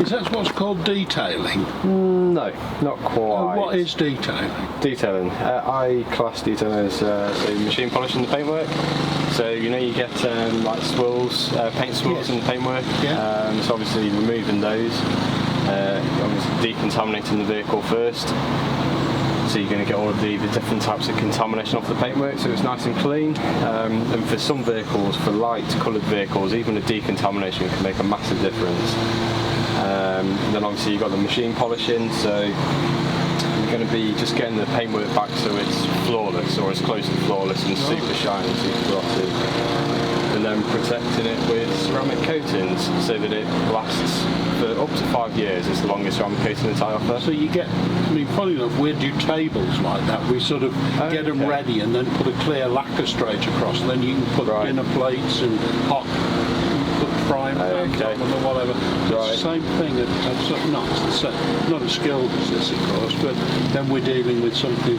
Is that what's called detailing? No, not quite. What is detailing? Detailing. I class detailing as say machine polishing the paintwork. So you get like swirls, paint swirls in the paintwork. Yeah. So obviously removing those, obviously decontaminating the vehicle first. So you're going to get all of the different types of contamination off the paintwork, so it's nice and clean. And for some vehicles, for light coloured vehicles, even a decontamination can make a massive difference. Then obviously you've got the machine polishing, so you're going to be just getting the paintwork back so it's flawless, or as close to flawless and super shiny, super glossy. And then protecting it with ceramic coatings so that it lasts for up to 5 years. It's the longest ceramic coating that I offer. So you get, funny enough, we do tables like that. We sort of get them ready and then put a clear lacquer straight across, and then you can put dinner plates and hot frying pans on them or whatever. It's the same thing. Not as skilled as this, of course, but then we're dealing with something.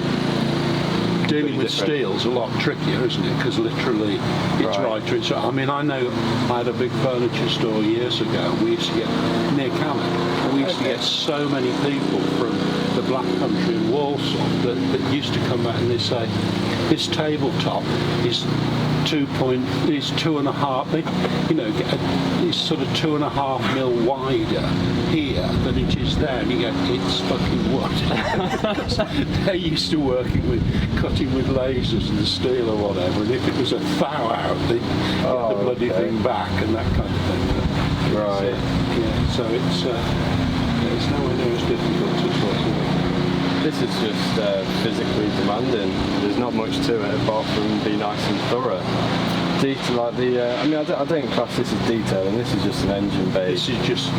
Dealing with steel's a lot trickier, isn't it? Because literally, it's right to it. I know I had a big furniture store years ago. We used to get near Cannock, and we used to get so many people from the Black Country in Walsall that used to come back and they say, this tabletop is 2.5, it's sort of 2.5 mil wider here than it is there, and you go, it's fucking wood. They're used to working with cutting with lasers and steel or whatever, and if it was a thou out, they'd get the bloody thing back and that kind of thing. So it's nowhere near as difficult as what this is just physically demanding. There's not much to it apart from be nice and thorough. Like I don't class this as detailing. This is just an engine base. This is just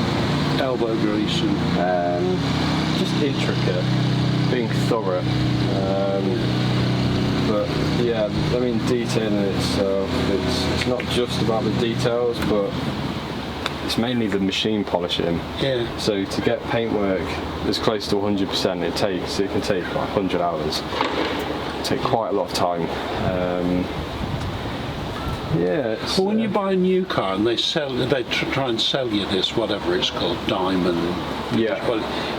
elbow grease and just intricate, being thorough. But yeah, detailing itself, it's not just about the details, but it's mainly the machine polishing. Yeah. So to get paintwork as close to 100%, it can take like 100 hours. It take quite a lot of time. Well, when you buy a new car and they try and sell you this, whatever it's called, diamond.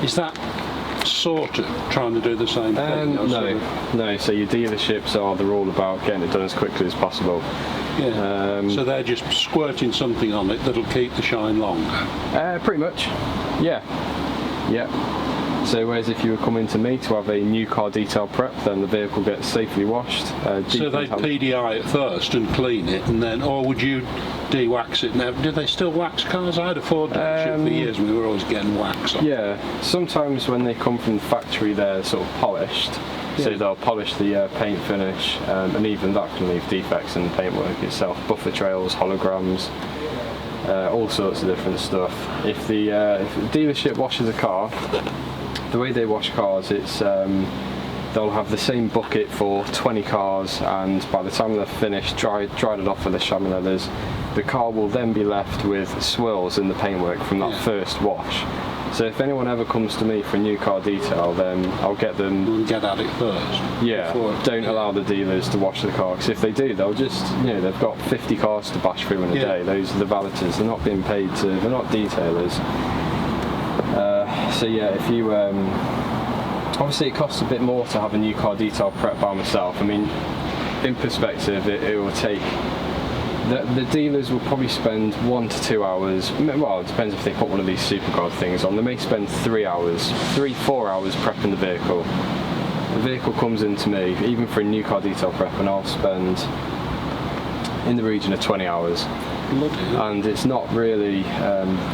Is that sort of trying to do the same thing? No. So your dealerships they're all about getting it done as quickly as possible. Yeah. So they're just squirting something on it that'll keep the shine longer. Pretty much. Yeah. So whereas if you were coming to me to have a new car detail prep, then the vehicle gets safely washed. So they'd PDI it first and clean it, and then, or would you de-wax it? Now, do they still wax cars? I had a Ford dealership for years, and we were always getting wax on. Yeah, sometimes when they come from the factory, they're sort of polished. So they'll polish the paint finish, and even that can leave defects in the paintwork itself. Buffer trails, holograms, all sorts of different stuff. If the dealership washes a car, the way they wash cars, it's they'll have the same bucket for 20 cars, and by the time they're finished, dried it off with the chamois leathers, the car will then be left with swirls in the paintwork from that first wash. So if anyone ever comes to me for a new car detail, then I'll get them... We'll get at it first. Yeah, don't allow the dealers to wash the car, because if they do, they'll just, they've got 50 cars to bash through in a day. Those are the valeters, they're not being paid to, they're not detailers. So yeah, if you... obviously it costs a bit more to have a new car detail prep by myself. In perspective, it will take... The dealers will probably spend 1 to 2 hours, well, it depends if they put one of these SuperGuard things on. They may spend 4 hours prepping the vehicle. The vehicle comes into me, even for a new car detail prep, and I'll spend in the region of 20 hours. And it's not really,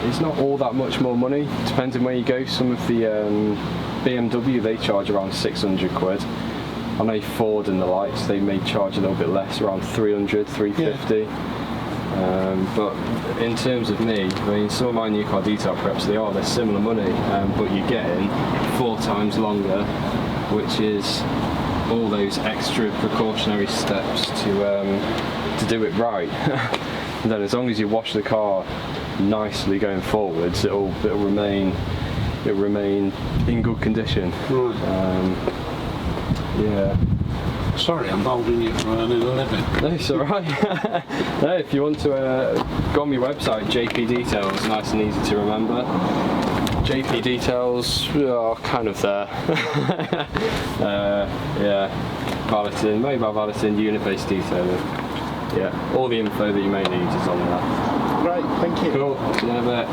it's not all that much more money, depending where you go. Some of the BMW, they charge around 600 quid. I know Ford and the likes, they may charge a little bit less, around 300, 350. But in terms of me, some of my new car detail preps, they're similar money, but you're getting 4 times longer, which is all those extra precautionary steps to do it right. And then as long as you wash the car nicely going forwards, it'll remain in good condition. Right. Sorry, I'm holding you for earning a living. No, it's alright. No, if you want to go on my website, JP Details, nice and easy to remember. JP Details are kind of there. Yeah, valeting, mobile valeting, uniface detailing. Yeah, all the info that you may need is on there. Great, thank you. Cool, see you in a bit.